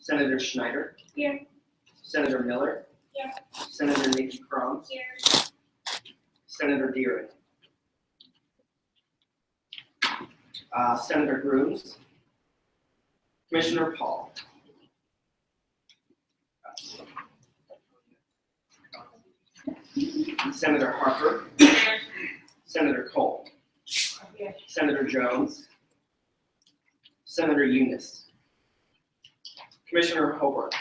Senator Schneider. Here. Senator Miller. Here. Senator Nikki Crumbs. Here. Senator Deering. Senator Grooms. Commissioner Paul. Senator Harper. Senator Cole. Senator Jones. Senator Eunice. Commissioner Hobart.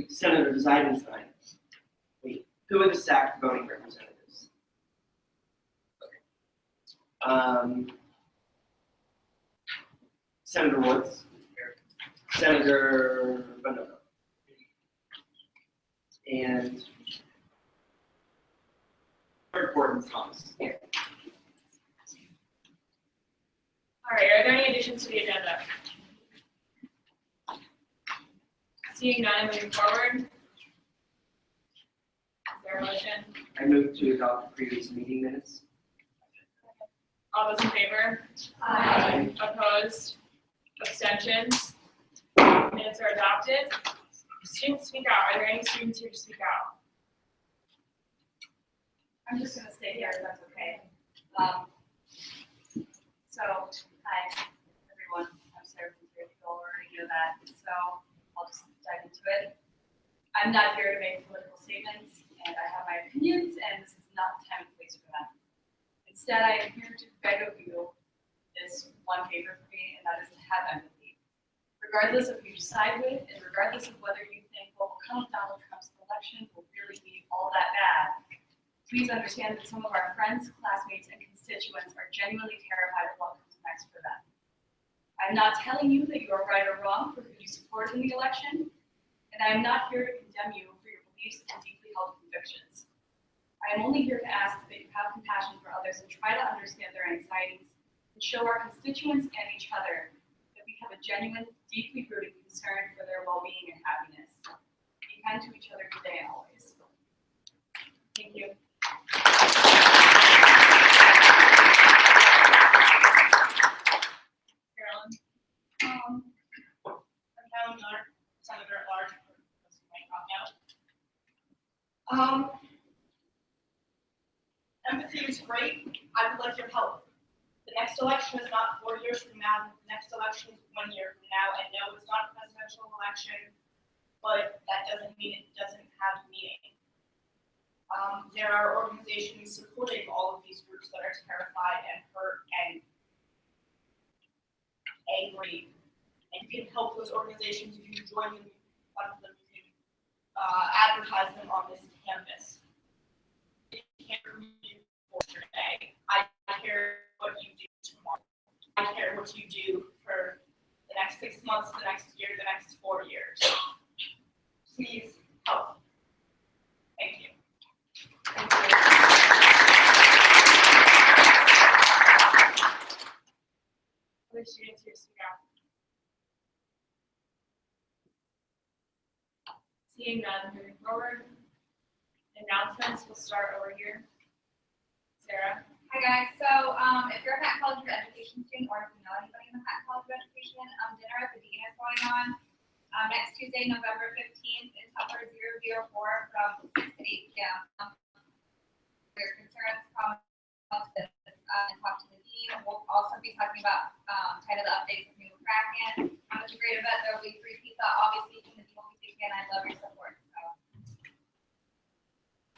Senator Zeidenstein. Wait, who are the SAC voting representatives? Okay. Senator Woods. Senator Bonota. And Clerk Gordon Thomas. Here. All right, are there any additions to the agenda? Seeing none, moving forward. Is there a motion? I move to adopt the previous meeting minutes. All those in favor? Aye. Opposed? Abstentions? Minutes are adopted. Students speak out. Are there any students here to speak out? I'm just gonna stay here, if that's okay. So, hi, everyone. I'm Sarah from Third. You already know that, so I'll just dive into it. I'm not here to make political statements, and I have my opinions, and this is not the time and place for them. Instead, I am here to beg of you this one favor for me, and that is to have empathy. Regardless of who you side with, and regardless of whether you think what will come of Donald Trump's election will really be all that bad, please understand that some of our friends, classmates, and constituents are genuinely terrified of what comes next for them. I'm not telling you that you are right or wrong for who you support in the election, and I am not here to condemn you for your beliefs and deeply held convictions. I am only here to ask that you have compassion for others and try to understand their anxieties and show our constituents and each other that we have a genuine, deeply rooted concern for their well-being and happiness. Be kind to each other today and always. Thank you. Carolyn? I'm Carolyn Miller, Senator at Large for Pennsylvania. Empathy is great. I would like your help. The next election is not 4 years from now. The next election is 1 year from now. And no, it's not a presidential election, but that doesn't mean it doesn't have meaning. There are organizations supporting all of these groups that are terrified and hurt and angry. And you can help those organizations if you join them, fund them, you can advertise them on this campus. I can't read for today. I care what you do tomorrow. I care what you do for the next 6 months, the next year, the next 4 years. Please help. Thank you. Thank you. Other students here to speak out? Seeing none, moving forward. Announcements, we'll start over here. Sarah? Hi guys, so if you're a Pack College of Education student or if you know anybody in the Pack College of Education, dinner at the Dean is going on next Tuesday, November 15th in Tupper 004 from 6 to 8 p.m. If your concerns, comments, and talk to the Dean. We'll also be talking about kind of the updates of New Kraken. It's a great event. There will be free pizza. Obviously, the Dean will be speaking, and I love your support. So,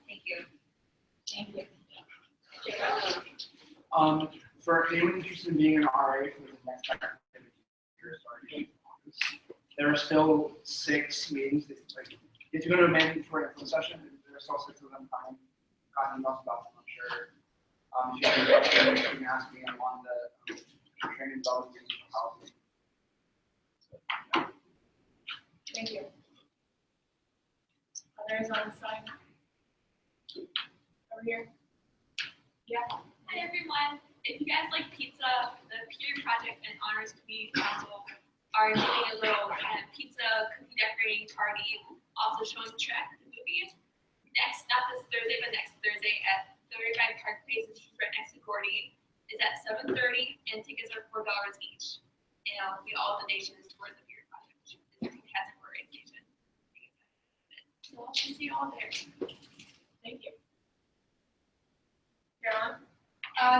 thank you. Thank you. For anyone interested in being an RA for the next year, there are still 6 meetings. Like, if you go to a mandatory info session, there are still 6 of them coming. Got emails about them, I'm sure. If you have any questions, you can ask me. I'm on the training development policy. Thank you. Others on the side? Over here? Yeah. Hi everyone. If you guys like pizza, the Peter Project and Honors Community Council are doing a little kind of pizza cookie decorating party, also showing Trek, the movie. Next, not this Thursday, but next Thursday at 35 Park Place, which is right next to is at 7:30, and tickets are $4 each. And it'll be all donations towards the beer project, which is a fantastic organization. So I'll see you all there. Thank you. Carolyn?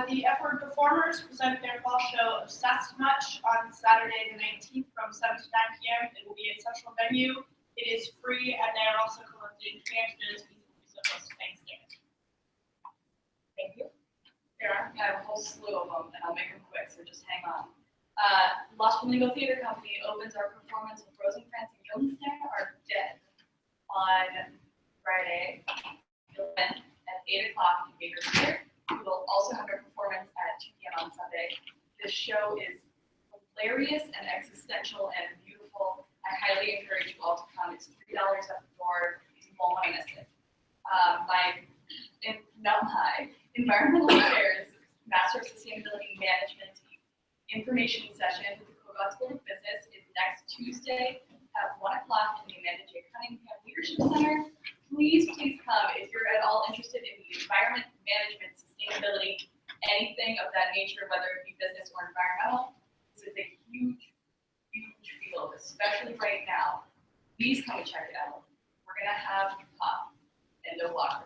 The F-Word performers present their fall show Obsessed Much on Saturday the 19th from 7 to 9 p.m. It will be at Central Venue. It is free, and they are also collecting transfers for Thanksgiving. Thank you. I have a whole slew of them, and I'll make them quick, so just hang on. Los Flamingo Theater Company opens our performance with Rosencrantz and Guildenstern Are Dead on Friday at 8 o'clock in Baker Theater. We will also have a performance at 2 p.m. on Sunday. This show is hilarious and existential and beautiful. I highly encourage you all to come. It's $3 at the door. You won't want to miss it. My Environmental Affairs Master of Sustainability Management information session with the Kogot School of Business is next Tuesday at 1 o'clock in the Amanda J. Cunningham Leadership Center. Please come if you're at all interested in the environment, management, sustainability, anything of that nature, whether it be business or environmental. This is a huge, huge field, especially right now. Please come and check it out. We're gonna have pop and no water.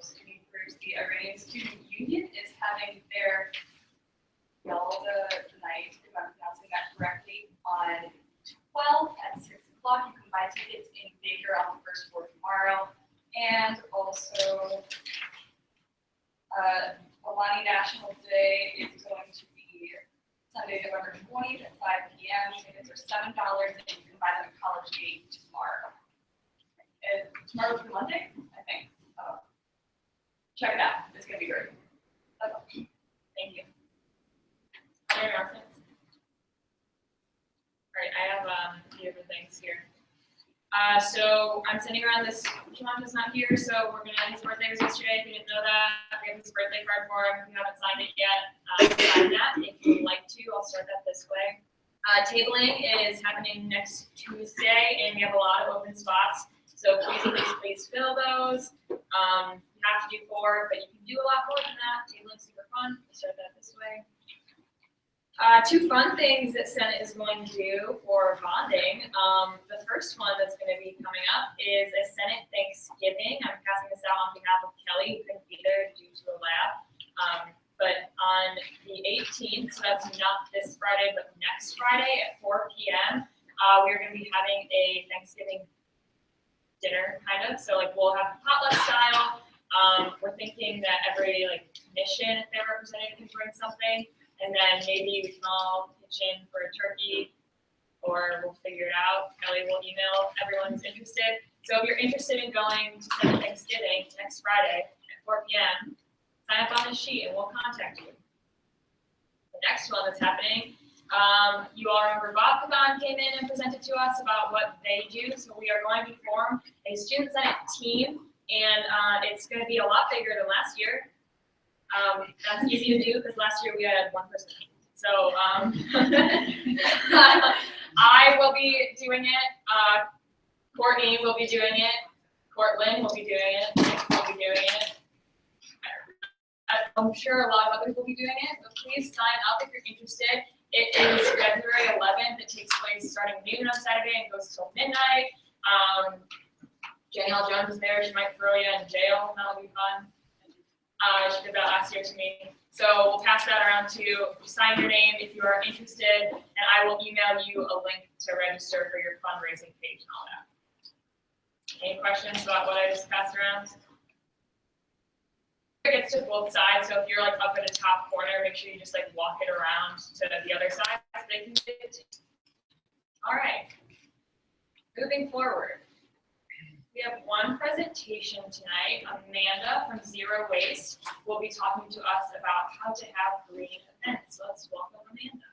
Student groups, the Iranian Student Union is having their Yalda night, if I'm pronouncing that correctly, on 12 at 6 o'clock. You can buy tickets in Baker on the first floor tomorrow. And also, Alani National Day is going to be Sunday, November 20th at 5 p.m. Tickets are $7, and you can buy them at College Gate tomorrow. And tomorrow through Monday, I think. Check it out. It's going to be great. That's all. Thank you. Other announcements? All right, I have a few different things here. So I'm sending around this. Kimanja's not here, so we're gonna. His birthday was yesterday. If you didn't know that, we have his birthday card for him. If you haven't signed it yet, sign that. If you'd like to, I'll start that this way. Tabling is happening next Tuesday, and we have a lot of open spots. So please fill those. You have to do 4, but you can do a lot more than that. Tabling's super fun. We'll start that this way. 2 fun things that Senate is going to do for bonding. The first one that's going to be coming up is a Senate Thanksgiving. I'm passing this out on behalf of Kelly, who couldn't be there due to a lab. But on the 18th, so that's not this Friday, but next Friday at 4 p.m., we're going to be having a Thanksgiving dinner, kind of. So, we'll have potluck style. We're thinking that every, mission, if they're represented, can bring something. And then maybe we can all pitch in for a turkey, or we'll figure it out. Kelly will email everyone who's interested. So if you're interested in going to Senate Thanksgiving next Friday at 4 p.m., sign up on this sheet and we'll contact you. The next one that's happening, you all remember Bob Kagan came in and presented to us about what they do. So we are going to form a Student Senate team, and it's going to be a lot bigger than last year. That's easy to do because last year we had 1 person. So I will be doing it. Courtney will be doing it. Courtland will be doing it. Nick will be doing it. I'm sure a lot of others will be doing it. But please sign up if you're interested. It is February 11th. It takes place starting noon on Saturday and goes till midnight. Danielle Jones is there. She might throw you in jail. That'll be fun. She did that last year to me. So we'll pass that around to you. Sign your name if you are interested, and I will email you a link to register for your fundraising page and all that. Any questions about what I just passed around? It gets to both sides, so if you're up at the top corner, make sure you just walk it around to the other side so they can see it. All right. Moving forward. We have 1 presentation tonight. Amanda from Zero Waste will be talking to us about how to have green events. So let's welcome Amanda.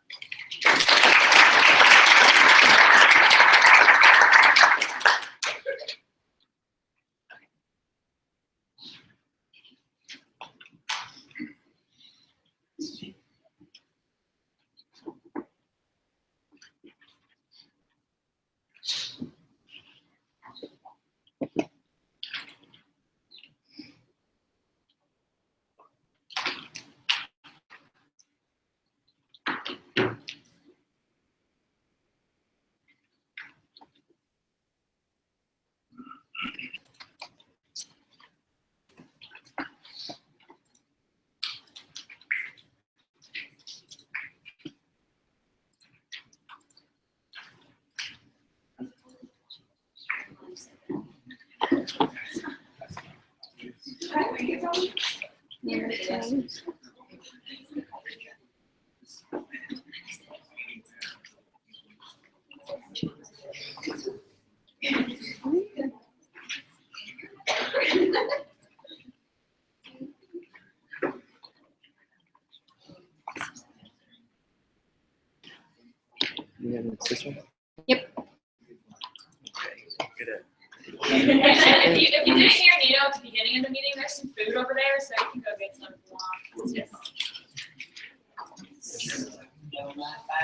Yeah, it's this one. If you didn't hear Nito at the beginning of the meeting, there's some food over there, so you can go get some if you want. Yes.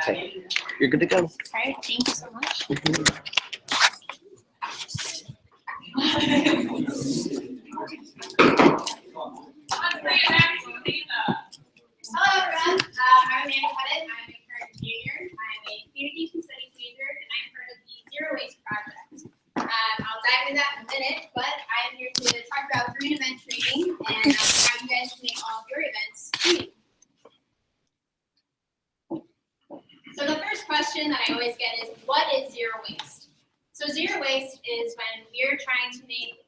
Okay. You're good to go. All right, thank you so much. Hello, everyone. I'm Amanda Pettit. I'm a current junior. I'm a communication studies major, and I'm part of the Zero Waste Project. I'll dive into that in a minute, but I'm here to talk about green event training and how you guys can make all of your events green. So the first question that I always get is, what is zero waste? So zero waste is when we're trying to make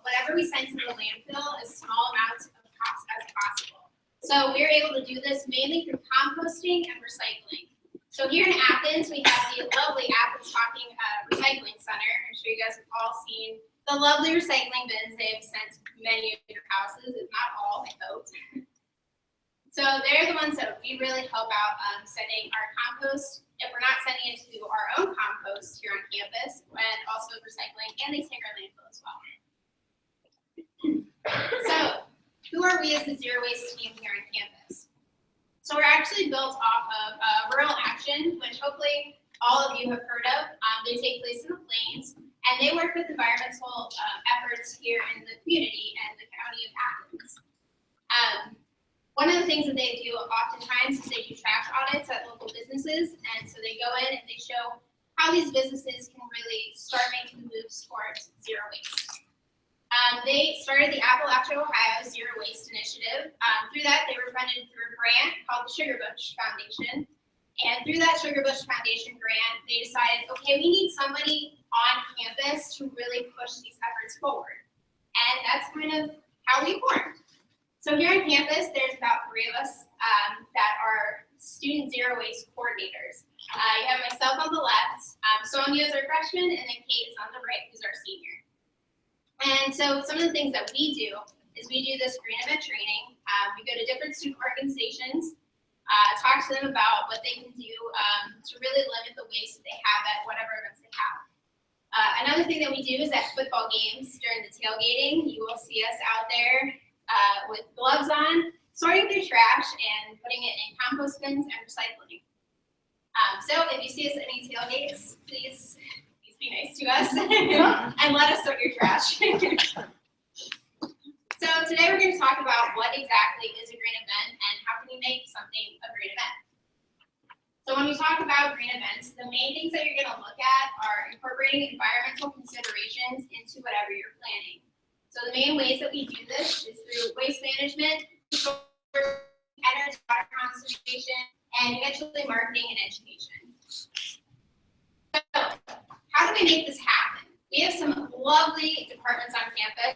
whatever we send to the landfill as small amounts of cost as possible. So we're able to do this mainly through composting and recycling. So here in Athens, we have the lovely Athens Talking Recycling Center. I'm sure you guys have all seen the lovely recycling bins they've sent to many of your houses, if not all, I hope. So they're the ones that we really help out sending our compost, if we're not sending it to our own compost here on campus, and also recycling, and they take our landfill as well. So who are we as the Zero Waste team here on campus? So we're actually built off of Rural Action, which hopefully all of you have heard of. They take place in the Plains, and they work with environmental efforts here in the community and the county of Athens. One of the things that they do oftentimes is they do trash audits at local businesses, and so they go in and they show how these businesses can really start making moves towards zero waste. They started the Appalachia, Ohio Zero Waste Initiative. Through that, they were funded through a grant called the Sugar Bush Foundation. And through that Sugar Bush Foundation grant, they decided, okay, we need somebody on campus to really push these efforts forward. And that's kind of how we formed. So here on campus, there's about 3 of us that are student zero waste coordinators. You have myself on the left, Sonia is our freshman, and then Kate is on the right, who's our senior. And so some of the things that we do is we do this green event training. We go to different student organizations, talk to them about what they can do to really limit the waste that they have at whatever events they have. Another thing that we do is at football games during the tailgating, you will see us out there with gloves on, sorting through trash and putting it in compost bins and recycling. So if you see us at any tailgates, please be nice to us and let us sort your trash. So today we're going to talk about what exactly is a green event and how can we make something a green event. So when we talk about green events, the main things that you're going to look at are incorporating environmental considerations into whatever you're planning. So the main ways that we do this is through waste management, energy, water conservation, and eventually marketing and education. So how do we make this happen? We have some lovely departments on campus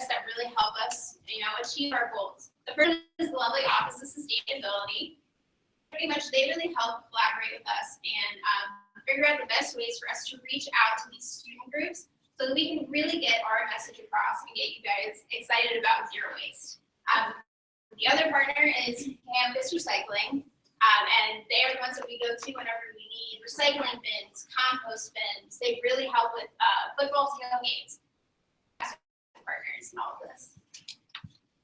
that really help us, achieve our goals. The first is the lovely Office of Sustainability. Pretty much, they really help collaborate with us and figure out the best ways for us to reach out to these student groups so that we can really get our message across and get you guys excited about zero waste. The other partner is Campus Recycling, and they are the ones that we go to whenever we need recycling bins, compost bins. They really help with football tailgates, partners, and all of this.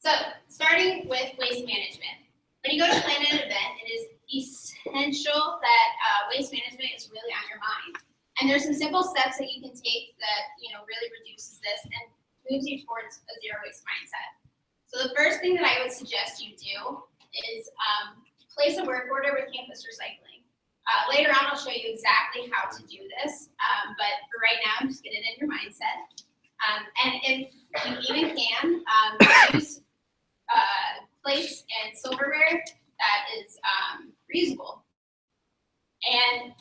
So, starting with waste management. When you go to plan an event, it is essential that waste management is really on your mind. And there's some simple steps that you can take that really reduces this and moves you towards a zero waste mindset. So the first thing that I would suggest you do is place a work order with Campus Recycling. Later on, I'll show you exactly how to do this, but for right now, just get it in your mindset. And if you even can, use plates and silverware that is reusable. And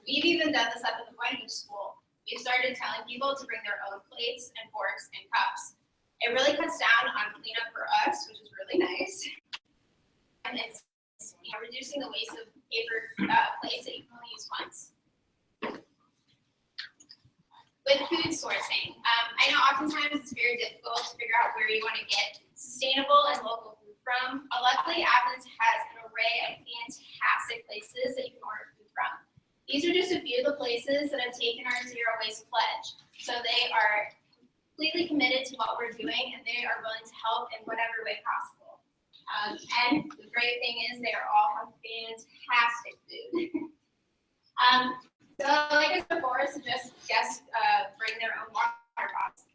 we've even done this up at the Point of School. We've started telling people to bring their own plates and forks and cups. It really cuts down on cleanup for us, which is really nice. And it's reducing the waste of paper plates that you can only use once. With food sourcing, I know oftentimes it's very difficult to figure out where you want to get sustainable and local food from. Luckily, Athens has an array of fantastic places that you can order food from. These are just a few of the places that have taken our zero waste pledge. So they are completely committed to what we're doing, and they are willing to help in whatever way possible. And the great thing is they are all have fantastic food. So like I said before, suggest guests bring their own water bottles.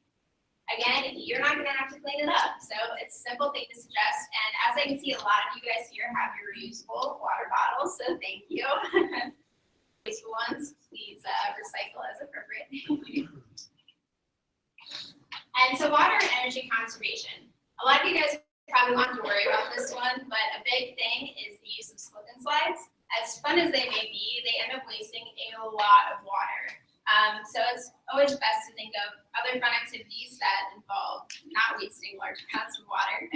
Again, you're not gonna have to clean it up, so it's a simple thing to suggest. And as I can see, a lot of you guys here have your reusable water bottles, so thank you. Wasteful ones, please recycle as appropriate. And so water and energy conservation. A lot of you guys probably won't have to worry about this one, but a big thing is the use of slip and slides. As fun as they may be, they end up wasting a lot of water. So it's always best to think of other fun activities that involve not wasting large amounts of water.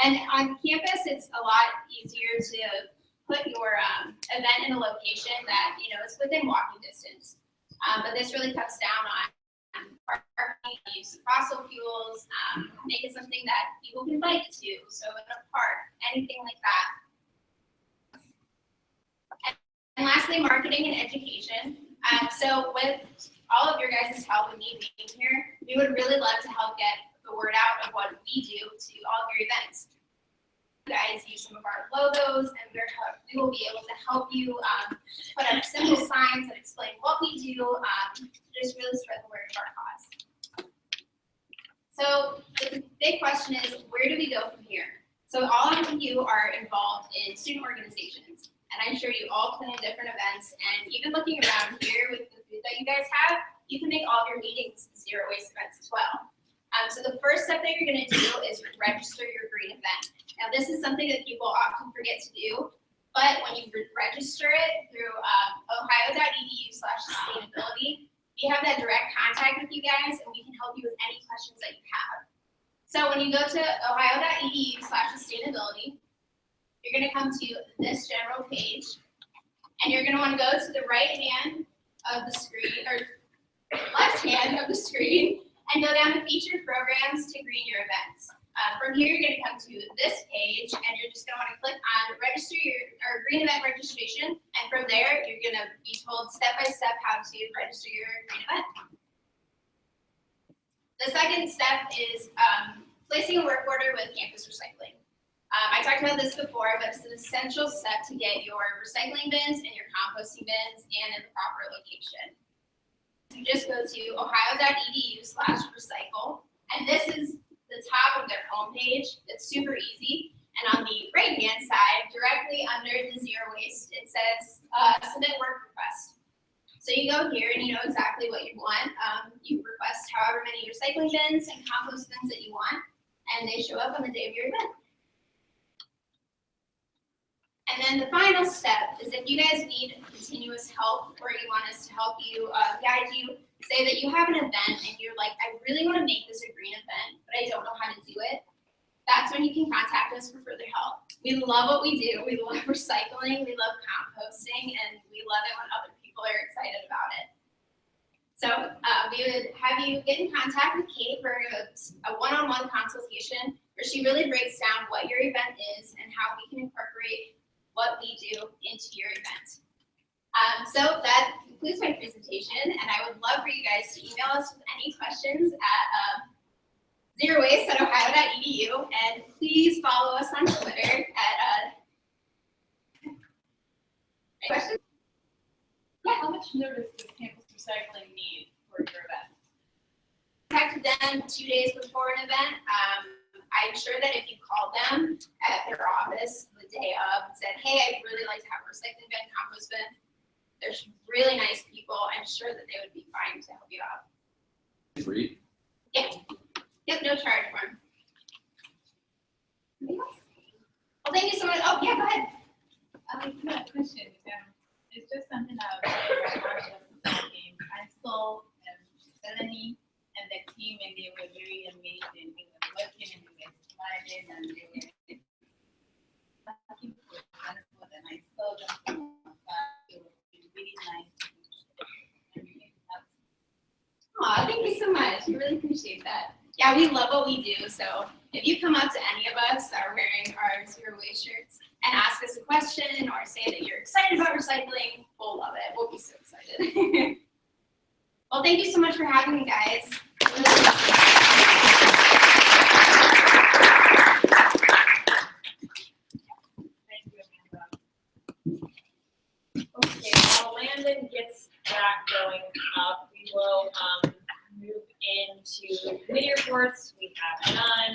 And on campus, it's a lot easier to put your event in a location that is within walking distance. But this really cuts down on parking, use of fossil fuels, make it something that people can bike to, so in a park, anything like that. And lastly, marketing and education. So with all of your guys' help and me being here, we would really love to help get the word out of what we do to all of your events. You guys use some of our logos, and we will be able to help you put up simple signs that explain what we do, to just really spread the word of our cause. So the big question is, where do we go from here? So all of you are involved in student organizations, and I'm sure you all plan different events, and even looking around here with the food that you guys have, you can make all of your meetings zero waste events as well. So the first step that you're going to do is register your green event. Now this is something that people often forget to do, but when you register it through ohio.edu/sustainability, we have that direct contact with you guys, and we can help you with any questions that you have. So when you go to ohio.edu/sustainability, you're going to come to this general page, and you're going to want to go to the right hand of the screen, or left hand of the screen, and go down to featured programs to green your events. From here, you're going to come to this page, and you're just going to want to click on register your green event registration, and from there, you're going to be told step by step how to register your green event. The second step is placing a work order with campus recycling. I talked about this before, but it's an essential step to get your recycling bins and your composting bins in the proper location. You just go to ohio.edu/recycle, and this is the top of their homepage. It's super easy. And on the right-hand side, directly under the zero waste, it says submit work request. So you go here and you know exactly what you want. You request however many recycling bins and compost bins that you want, and they show up on the day of your event. And then the final step is if you guys need continuous help, or you want us to help you, guide you, say that you have an event and you're like, I really want to make this a green event, but I don't know how to do it. That's when you can contact us for further help. We love what we do. We love recycling. We love composting, and we love it when other people are excited about it. So we would have you get in contact with Kate for a one-on-one consultation where she really breaks down what your event is and how we can incorporate what we do into your event. So that concludes my presentation, and I would love for you guys to email us with any questions at zerowaste@ohio.edu, and please follow us on Twitter at questions? Yeah. How much notice does campus recycling need for your event? Contacted them 2 days before an event. I'm sure that if you called them at their office the day of and said, hey, I'd really like to have a recycling bin, compost bin, they're really nice people. I'm sure that they would be fine to help you out. Free? Yeah. Yep, no charge for them. Well, thank you so much. Oh, yeah, go ahead. Quick question. It's just something I was thinking. I sold Melanie and the team and they were very amazing. They were working and they were smiling and they were looking for transport and I saw them from afar. It was really nice. Aw, thank you so much. We really appreciate that. Yeah, we love what we do. So if you come up to any of us that are wearing our zero waste shirts and ask us a question or say that you're excited about recycling, we'll love it. We'll be so excited. Well, thank you so much for having me, guys. Thank you, Amanda. Okay, while Landon gets that going up, we will move into committee reports. We have none.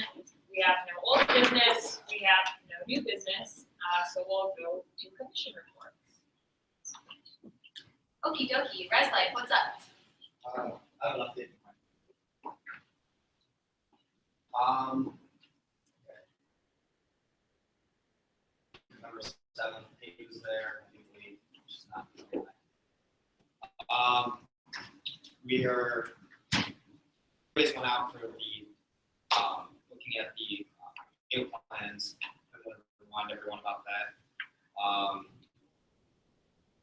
We have no old business. We have no new business. So we'll go to commission reports. Okie dokie. Res Life, what's up? I have an update. Number 7, 8 was there, I believe, which is not. We are, this went out for the, looking at the field plans. I want to remind everyone about that.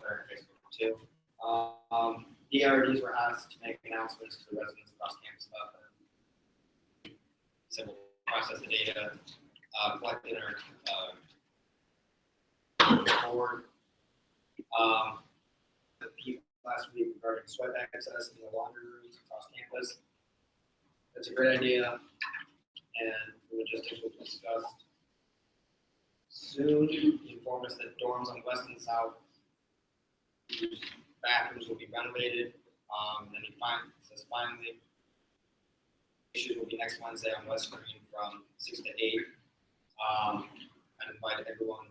They're on Facebook too. The DRDs were asked to make announcements to the residents across campus about them. So we'll process the data collected in our board. The people last week regarding sweat access in the laundry rooms across campus. That's a great idea, and the logistics will be discussed soon. He informed us that dorms on west and south bathrooms will be renovated. Then he says finally, issues will be next Wednesday on West Green from 6 to 8. I invite everyone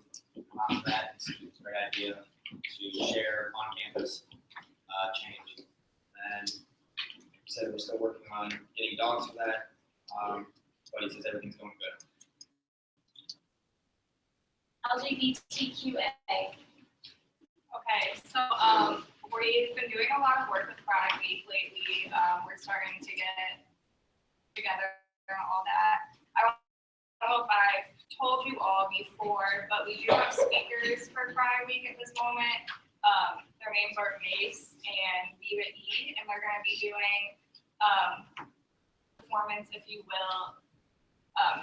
on that. It's a great idea to share on campus change. And he said we're still working on getting dogs for that, but he says everything's going good. LGBTQA. Okay, so we've been doing a lot of work with Chronic Week lately. We're starting to get together and all that. I don't know if I've told you all before, but we do have speakers for Chronic Week at this moment. Their names are Mace and Viva E, and they're going to be doing performance, if you will,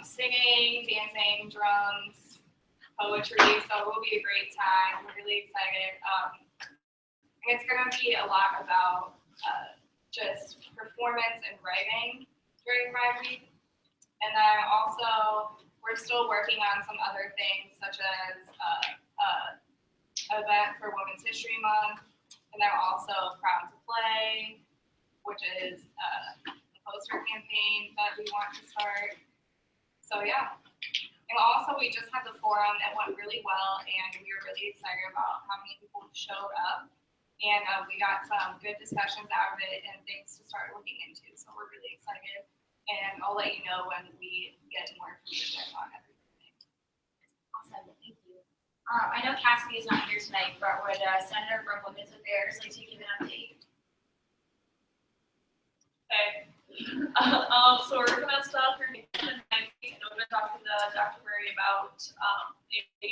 singing, dancing, drums, poetry. So it will be a great time. We're really excited. And it's going to be a lot about just performance and writing during Pride Week. And then also, we're still working on some other things, such as an event for Women's History Month, and then also Proud to Play, which is a poster campaign that we want to start. So yeah. And also, we just had the forum. It went really well, and we were really excited about how many people showed up. And we got some good discussions out of it and things to start looking into. So we're really excited. And I'll let you know when we get more information on everything. Awesome, thank you. I know Cassidy is not here tonight, but would Senator from Women's Affairs like to give an update? Okay. So we're working on stuff for next tonight, and we're going to talk to Dr. Murray about a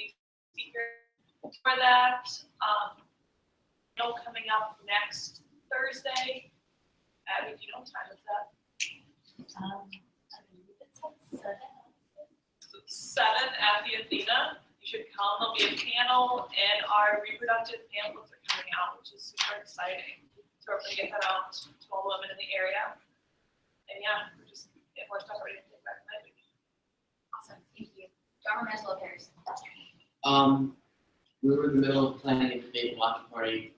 speaker for that. Coming up next Thursday. Abby, do you know what time is that? I believe it's at 7. 7 at the Athena. You should come. There'll be a panel, and our reproductive pamphlets are coming out, which is super exciting. So we're going to get that out to all the women in the area. And yeah, we're just getting more stuff ready to take back tonight. Awesome, thank you. Governmental Affairs. We were in the middle of planning a big watch party.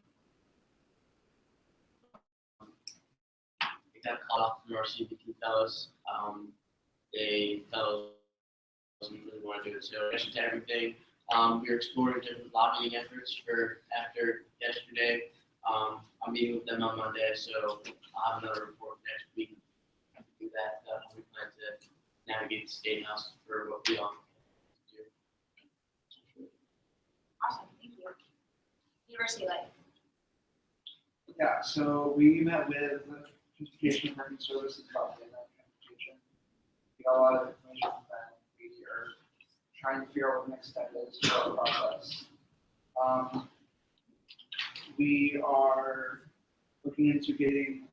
We got called off from our CBT fellows. They fellows didn't really want to do it, so in addition to everything, we were exploring different lobbying efforts for after yesterday. I'm meeting with them on Monday, so I'll have another report next week. Do that. We plan to navigate the state house for what we all do. Awesome, thank you. University Life. Yeah, so we met with transportation learning services about the transportation. We got a lot of information from that. We are trying to figure out what the next step is for our process. We are looking into getting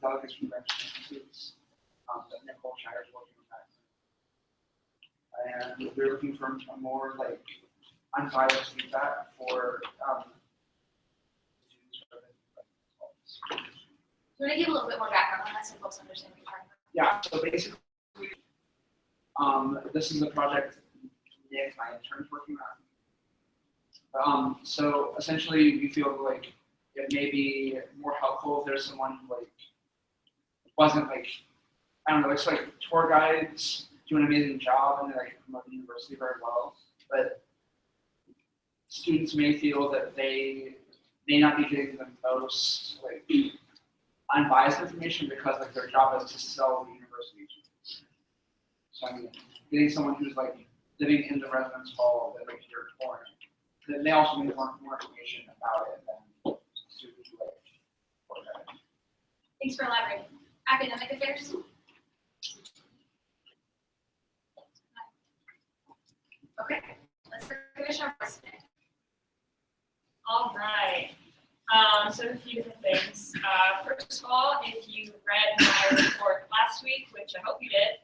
delegates from branch campuses. That Nicole Shire is working on that. And we're looking for a more like unbiased feedback for students. Do you want to give a little bit more background on that so folks understand what you're talking about? Yeah, so basically, this is a project Nick, my intern's working on. So essentially, we feel like it may be more helpful if there's someone who like wasn't like, I don't know, it's like tour guides do an amazing job and they like promote the university very well, but students may feel that they may not be getting the most like unbiased information because like their job is to sell the university. So I mean, getting someone who's like living in the residence hall that like you're touring, then they also need more information about it than students who like tour guides. Thanks for elaborating. Academic affairs? Okay, let's start Commissioner Royce today. All right. So a few different things. First of all, if you read my report last week, which I hope you did,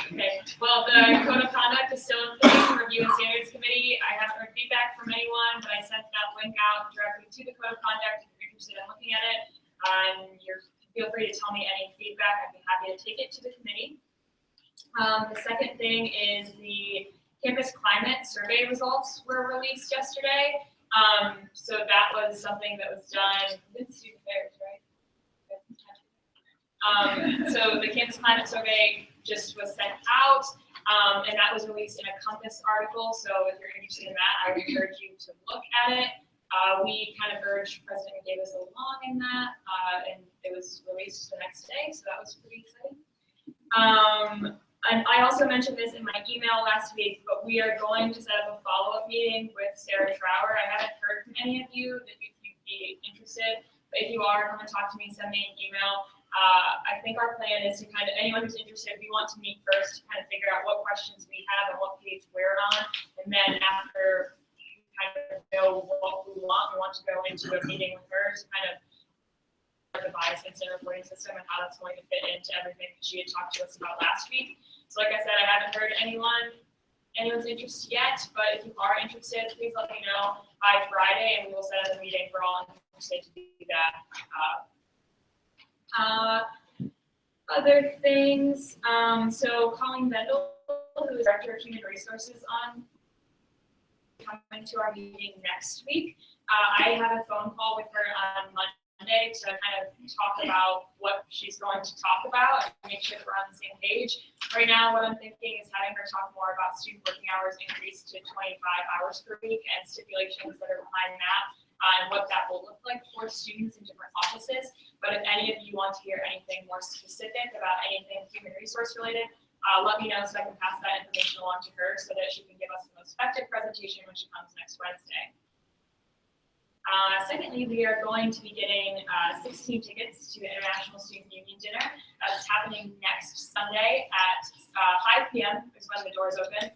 okay. Well, the code of conduct is still in place. Review and standards committee. I haven't heard feedback from anyone, but I sent that link out directly to the code of conduct if you're interested in looking at it. Feel free to tell me any feedback. I'd be happy to take it to the committee. The second thing is the campus climate survey results were released yesterday. So that was something that was done with student affairs, right? So the campus climate survey just was sent out, and that was released in a Compass article. So if you're interested in that, I would encourage you to look at it. We kind of urged President Davis along in that, and it was released the next day, so that was pretty exciting. And I also mentioned this in my email last week, but we are going to set up a follow-up meeting with Sarah Trower. I haven't heard from any of you that you'd be interested, but if you are, come and talk to me, send me an email. I think our plan is to kind of, anyone who's interested, we want to meet first to kind of figure out what questions we have and what page we're on, and then after we kind of know what we want to go into a meeting with her to kind of the bias instant reporting system and how that's going to fit into everything that she had talked to us about last week. So like I said, I haven't heard anyone's interest yet, but if you are interested, please let me know by Friday and we will set up a meeting for all interested to do that. Other things, so Colleen Bendel, who is Director of Human Resources, coming to our meeting next week. I have a phone call with her on Monday to kind of talk about what she's going to talk about and make sure that we're on the same page. Right now, what I'm thinking is having her talk more about student working hours increased to 25 hours per week and stipulations that are behind that and what that will look like for students in different offices. But if any of you want to hear anything more specific about anything human resource related, let me know so I can pass that information along to her so that she can give us the most effective presentation when she comes next Wednesday. Secondly, we are going to be getting 16 tickets to the International Student Union Dinner. That's happening next Sunday at 5 p.m. is when the doors open.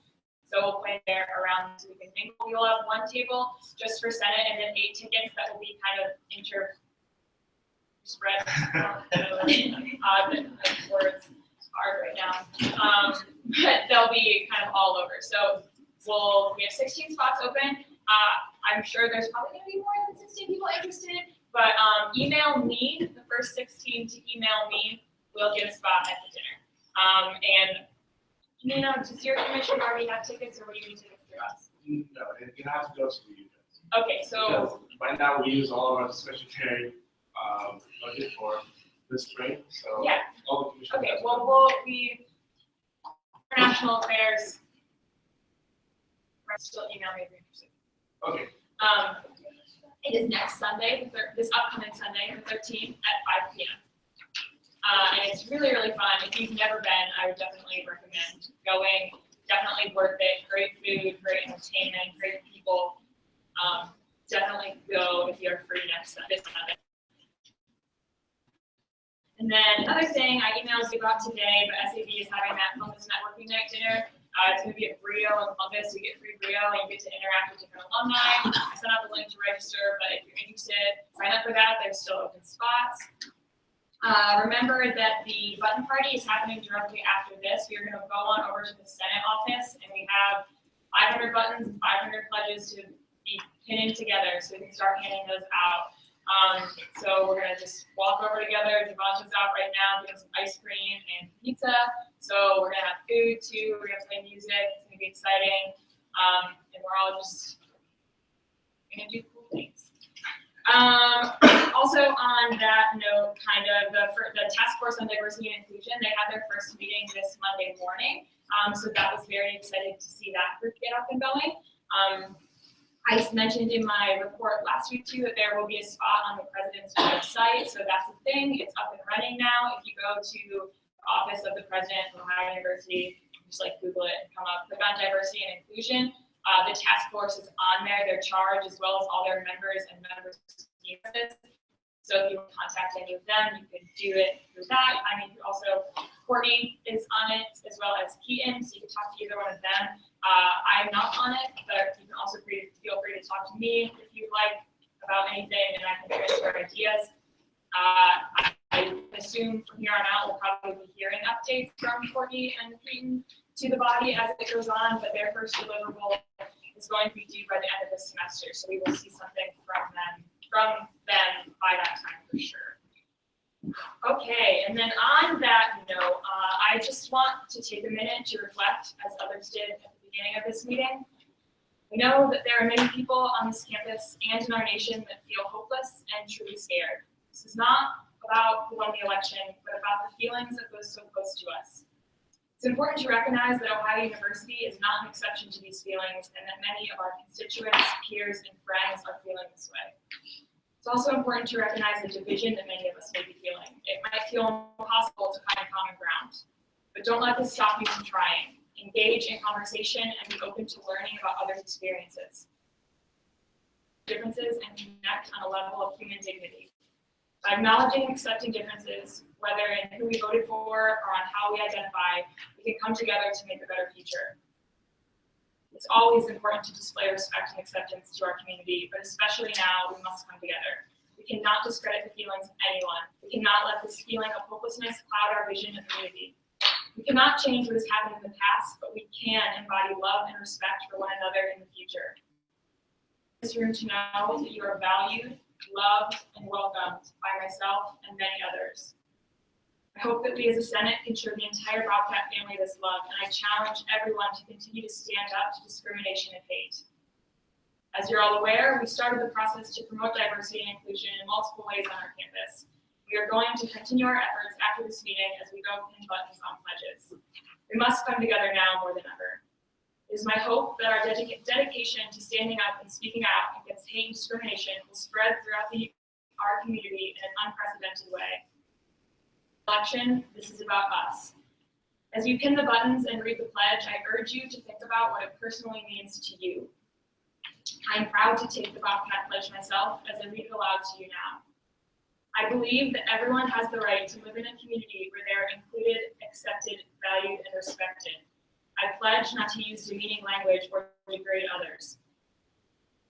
So we'll plan there around so we can mingle. We'll have one table just for Senate and then 8 tickets that will be kind of spread. Words hard right now. But they'll be kind of all over. So we have 16 spots open. I'm sure there's probably going to be more than 16 people interested, but email me, the first 16 to email me, we'll get a spot at the dinner. And, does your commission already have tickets or will you need tickets through us? No, you have to go to the union. Okay, so. Because right now we use all of our discretionary budget for this spring, so. Yeah. All the commission. Okay, well, international affairs, still email me if you're interested. Okay. It is next Sunday, this upcoming Sunday, the 13th at 5 p.m. And it's really, really fun. If you've never been, I would definitely recommend going. Definitely worth it. Great food, great entertainment, great people. definitely go if you're free this Sunday. And then another thing, I emailed you about today, but SAB is having that Columbus Networking Night dinner. It's going to be at Brio in Columbus. You get free Brio and you get to interact with different alumni. I sent out the link to register, but if you're interested, sign up for that. There's still open spots. Remember that the button party is happening directly after this. We are going to go on over to the Senate office, and we have 500 buttons and 500 pledges to be pinning together, so we can start handing those out. So we're gonna just walk over together. Devonta's out right now getting some ice cream and pizza. So we're gonna have food too. We're gonna play music. It's gonna be exciting. And we're all just gonna do cool things. Also on that note, kind of the task force on diversity and inclusion, they had their first meeting this Monday morning. So that was very exciting to see that group get up and going. I mentioned in my report last week too that there will be a spot on the president's website, so that's a thing. It's up and running now. If you go to the office of the president of Ohio University, just like Google it and come up, click on diversity and inclusion. The task force is on there, their charge, as well as all their members and members' teams. So if you want to contact any of them, you can do it through that. I mean, also Courtney is on it, as well as Keaton, so you can talk to either one of them. I'm not on it, but you can also feel free to talk to me if you'd like about anything, and I can transfer ideas. I assume from here on out we'll probably be hearing updates from Courtney and Keaton to the body as it goes on, but their first deliverable is going to be due by the end of this semester, so we will see something from them by that time for sure. Okay, and then on that note, I just want to take a minute to reflect, as others did at the beginning of this meeting. We know that there are many people on this campus and in our nation that feel hopeless and truly scared. This is not about who won the election, but about the feelings that go so close to us. It's important to recognize that Ohio University is not an exception to these feelings, and that many of our constituents, peers, and friends are feeling this way. It's also important to recognize the division that many of us may be feeling. It might feel impossible to find common ground, but don't let this stop you from trying. Engage in conversation and be open to learning about others' experiences, differences, and connect on a level of human dignity. By acknowledging and accepting differences, whether in who we voted for or on how we identify, we can come together to make a better future. It's always important to display respect and acceptance to our community, but especially now, we must come together. We cannot discredit the feelings of anyone. We cannot let this feeling of hopelessness cloud our vision of unity. We cannot change what has happened in the past, but we can embody love and respect for one another in the future. This room to know that you are valued, loved, and welcomed by myself and many others. I hope that we as a Senate can show the entire Bobcat family this love, and I challenge everyone to continue to stand up to discrimination and hate. As you're all aware, we started the process to promote diversity and inclusion in multiple ways on our campus. We are going to continue our efforts after this meeting as we go pin buttons on pledges. We must come together now more than ever. It is my hope that our dedication to standing up and speaking out against hate and discrimination will spread throughout our community in an unprecedented way. Election, this is about us. As you pin the buttons and read the pledge, I urge you to think about what it personally means to you. I am proud to take the Bobcat Pledge myself as I read it aloud to you now. I believe that everyone has the right to live in a community where they are included, accepted, valued, and respected. I pledge not to use demeaning language or degrade others.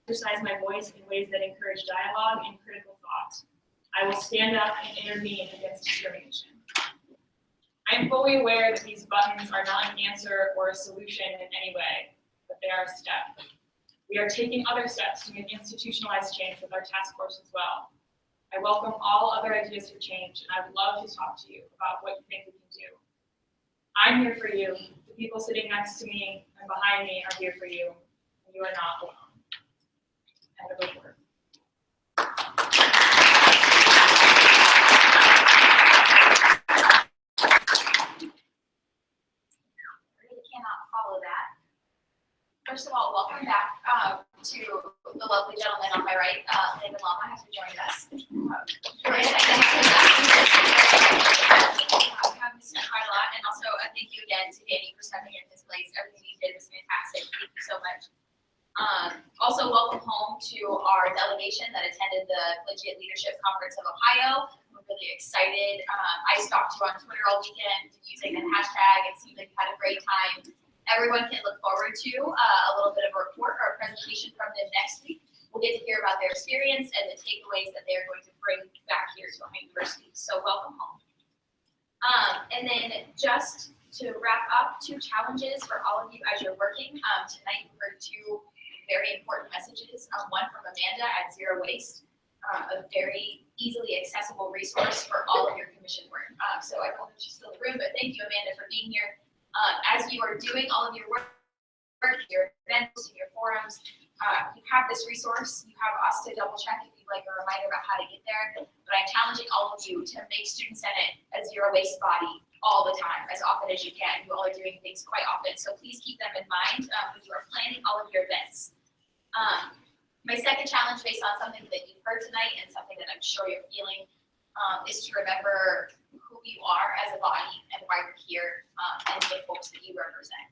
Exercise my voice in ways that encourage dialogue and critical thought. I will stand up and intervene against discrimination. I am fully aware that these buttons are not an answer or a solution in any way, but they are a step. We are taking other steps to make institutionalized change with our task force as well. I welcome all other ideas for change, and I would love to talk to you about what you think we can do. I'm here for you. The people sitting next to me and behind me are here for you, and you are not alone. End of report. Cannot follow that. First of all, welcome back to the lovely gentleman on my right, David Lama, has joined us. We have missed him quite a lot, and also thank you again to Danny for stepping in his place. Everything you did was fantastic. Thank you so much. Also, welcome home to our Associate Leadership Conference of Ohio. We're really excited. I stalked you on Twitter all weekend using the hashtag. It seemed like you had a great time. Everyone can look forward to a little bit of a report or a presentation from them next week. We'll get to hear about their experience and the takeaways that they're going to bring back here to Ohio University. So welcome home. And then just to wrap up, 2 challenges for all of you as you're working. Tonight we heard 2 very important messages. One from Amanda at Zero Waste, a very easily accessible resource for all of your commission work. So I don't know if she's still in the room, but thank you, Amanda, for being here. As you are doing all of your work, your events, and your forums, you have this resource. You have us to double check if you'd like a reminder about how to get there. But I'm challenging all of you to make Student Senate a zero waste body all the time, as often as you can. You all are doing things quite often, so please keep them in mind when you are planning all of your events. My second challenge, based on something that you've heard tonight and something that I'm sure you're feeling, is to remember who you are as a body and why we're here, and the folks that you represent.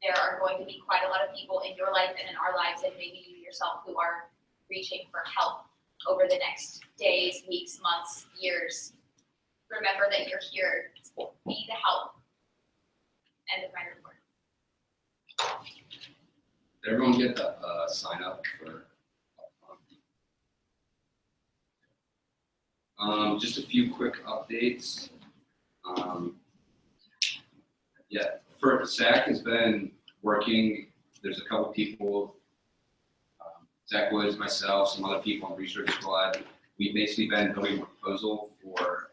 There are going to be quite a lot of people in your life and in our lives, and maybe you yourself, who are reaching for help over the next days, weeks, months, years. Remember that you're here to be the help. End of my report. Did everyone get the sign up for? Just a few quick updates. Zach has been working. There's a couple people, Zach Woods, myself, some other people on Research Squad. We've basically been building a proposal for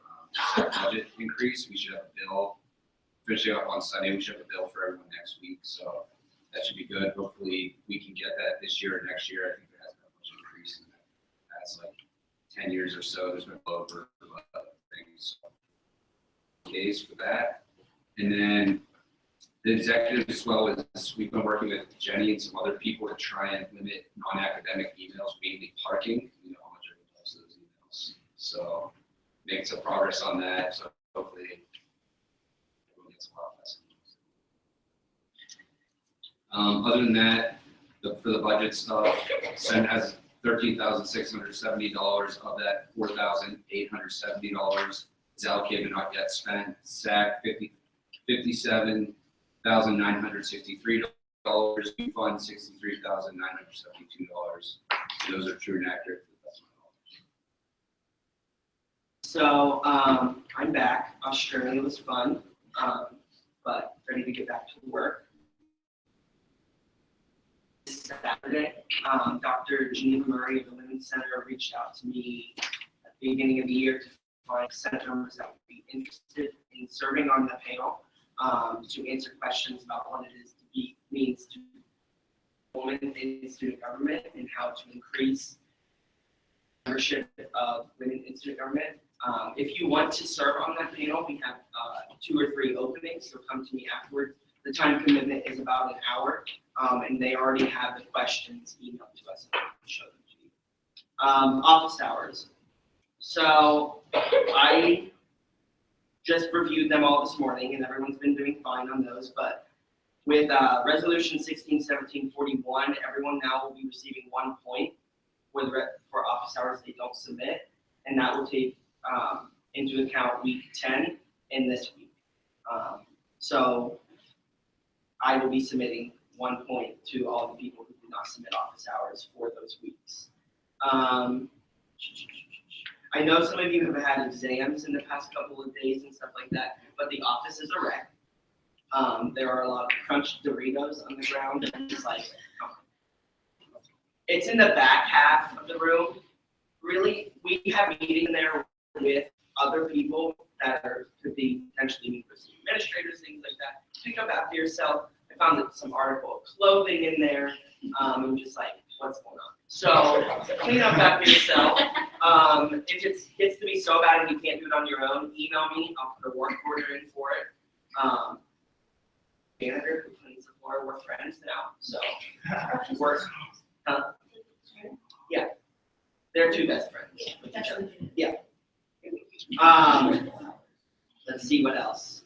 budget increase. We should have a bill finishing up on Sunday. We should have a bill for everyone next week, so that should be good. Hopefully, we can get that this year or next year. I think there hasn't been much increase in that. That's like 10 years or so. There's been over things. So, days for that, and then the executive as well as we've been working with Jenny and some other people to try and limit non-academic emails, mainly parking. You know how much everyone loves those emails. So making some progress on that. So hopefully everyone gets a lot less. Other than that, for the budget stuff, Senate has $13,670 of that. $4,870 is allocated, not yet spent. SAC $57,963. We fund $63,972. Those are true and accurate. So I'm back. Australia was fun, but ready to get back to work. Saturday, Dr. Geneva Murray of the Women's Center reached out to me at the beginning of the year to find Senate members that would be interested in serving on the panel to answer questions about what it is means to women in student government and how to increase membership of women in student government. If you want to serve on that panel, we have 2 or 3 openings, so come to me afterwards. The time commitment is about an hour, and they already have the questions emailed to us, and I can show them to you. Office hours. So I just reviewed them all this morning, and everyone's been doing fine on those, but with Resolution 161741, everyone now will be receiving 1 point for office hours they don't submit, and that will take into account week 10 in this week. So I will be submitting 1 point to all the people who did not submit office hours for those weeks. I know some of you have had exams in the past couple of days and stuff like that, but the office is a wreck. There are a lot of crunched Doritos on the ground, and it's like, it's in the back half of the room. Really, we have meeting there with other people that could be potentially university administrators, things like that. Pick up after yourself. I found some article of clothing in there. I'm just like, what's going on? So clean up after yourself. If it gets to be so bad and you can't do it on your own, email me. I'll put a work order in for it. Janitor who cleans the floor, we're friends now. So yeah, they're 2 best friends. Yeah. Let's see what else.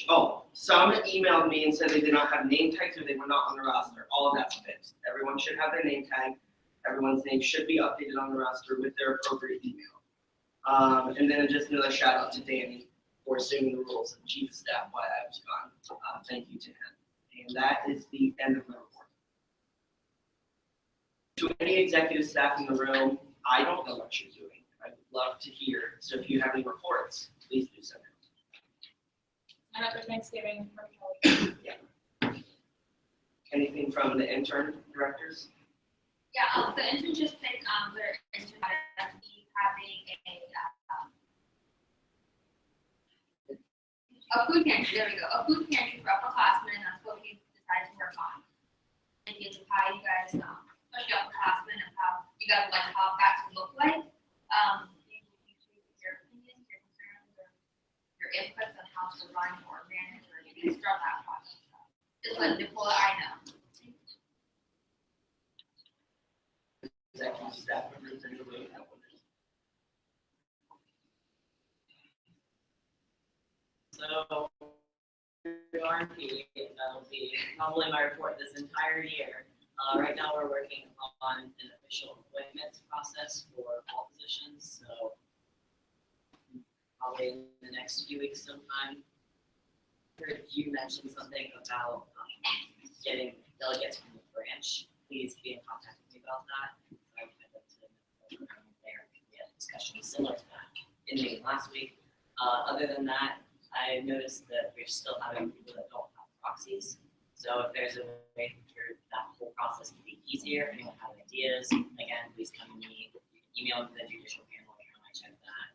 Oh, some emailed me and said they did not have name tags or they were not on the roster. All of that's fixed. Everyone should have their name tag. Everyone's name should be updated on the roster with their appropriate email. And then just another shout out to Danny for assuming the roles of chief of staff while I was gone. Thank you to him. And that is the end of my report. To any executive staff in the room, I don't know what you're doing. I would love to hear. So if you have any reports, please do so. And after Thanksgiving, Anything from the intern directors? Yeah, the internship thing, their intern to be having a food pantry, there we go, a food pantry for upperclassmen, and that's what we decided to work on. And it's how you guys, especially upperclassmen, and how you guys like how that to look like. Your opinions, your concerns, or your inputs on how to run or manage or maybe start that process. Just let Nicola, I know. Executive staff members in the room. So, RMP, that'll be probably my report this entire year. Right now, we're working on an official appointments process for all positions, so probably in the next few weeks sometime. I heard you mentioned something about getting delegates from the branch. Please be in contact with me about that. I would like to know there could be a discussion similar to that in the meeting last week. Other than that, I noticed that we're still having people that don't have proxies. So if there's a way for that whole process to be easier, if anyone have ideas, again, please come to me. You can email to the judicial panel if you want to check that.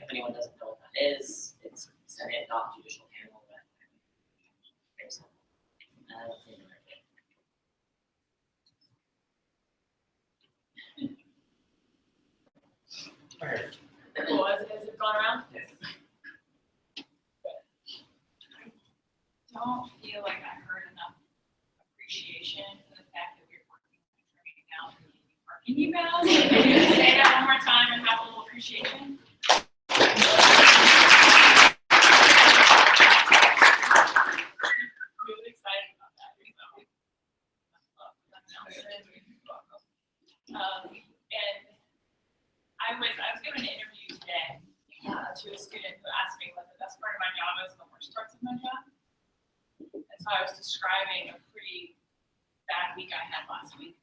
If anyone doesn't know what that is, it's senate.judicialpanel. Cool, has it gone around? Yes. I don't feel like I heard enough appreciation for the fact that we're working on turning out parking emails. Can you just say that one more time and have a little appreciation? Really excited about that. And I was given an interview today to a student who asked me what the best part of my job is and the worst parts of my job. And so I was describing a pretty bad week I had last week,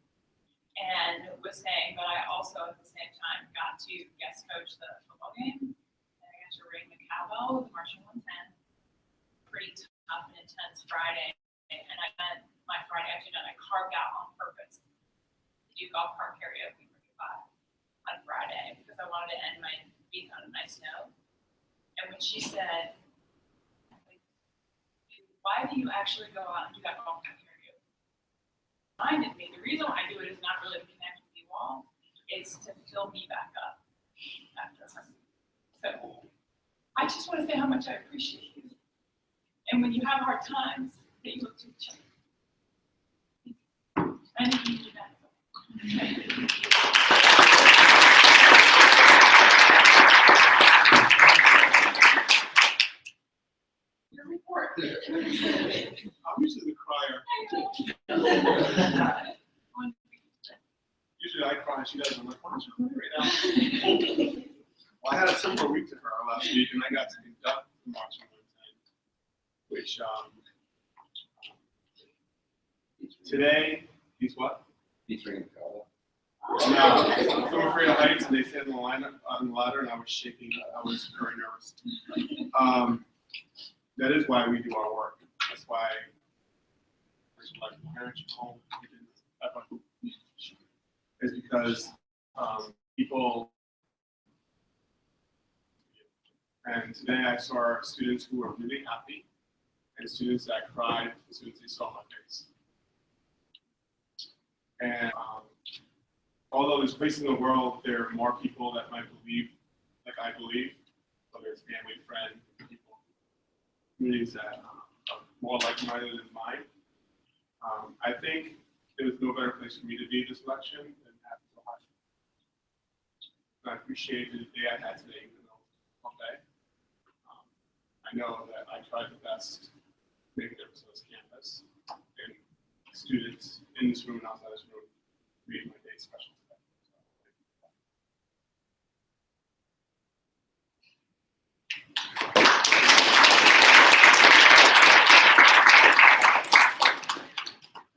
and was saying, but I also at the same time got to guest coach the football game, and I got to ring the cowbell with the Marching 110. Pretty tough and intense Friday, and I had my Friday afternoon I carved out on purpose to do golf cart karaoke for Goodbye on Friday because I wanted to end my week on a nice note. And when she said, why do you actually go out and do that golf cart karaoke? Reminded me, the reason why I do it is not really to connect with you all, it's to fill me back up after her. So I just want to say how much I appreciate you. And when you have hard times, that you look to each other. And you do that. Your report. I'm usually the crier. Usually I cry and she doesn't. I'm like, why don't you cry right now? Well, I had a similar week to her last week, and I got to conduct the Marching 110, which today, he's what? He's ringing the call. No, I'm afraid of heights, and they said on the ladder, and I was shaking. I was very nervous. That is why we do our work. That's why like parents home is because people. And today I saw students who were really happy, and students that cried, and students they saw my face. And although there's places in the world, there are more people that might believe like I believe, whether it's family, friend, people, communities that are more like-minded than mine. I think there was no better place for me to be this election than at the Ohio. And I appreciate the day I had today, even though it was one day. I know that I tried the best to make a difference on this campus, and students in this room and outside this room made my day a special event.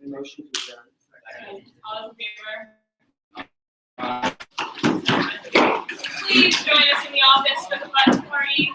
Any motion to adjourn? All those in favor? Please join us in the office for the bus party.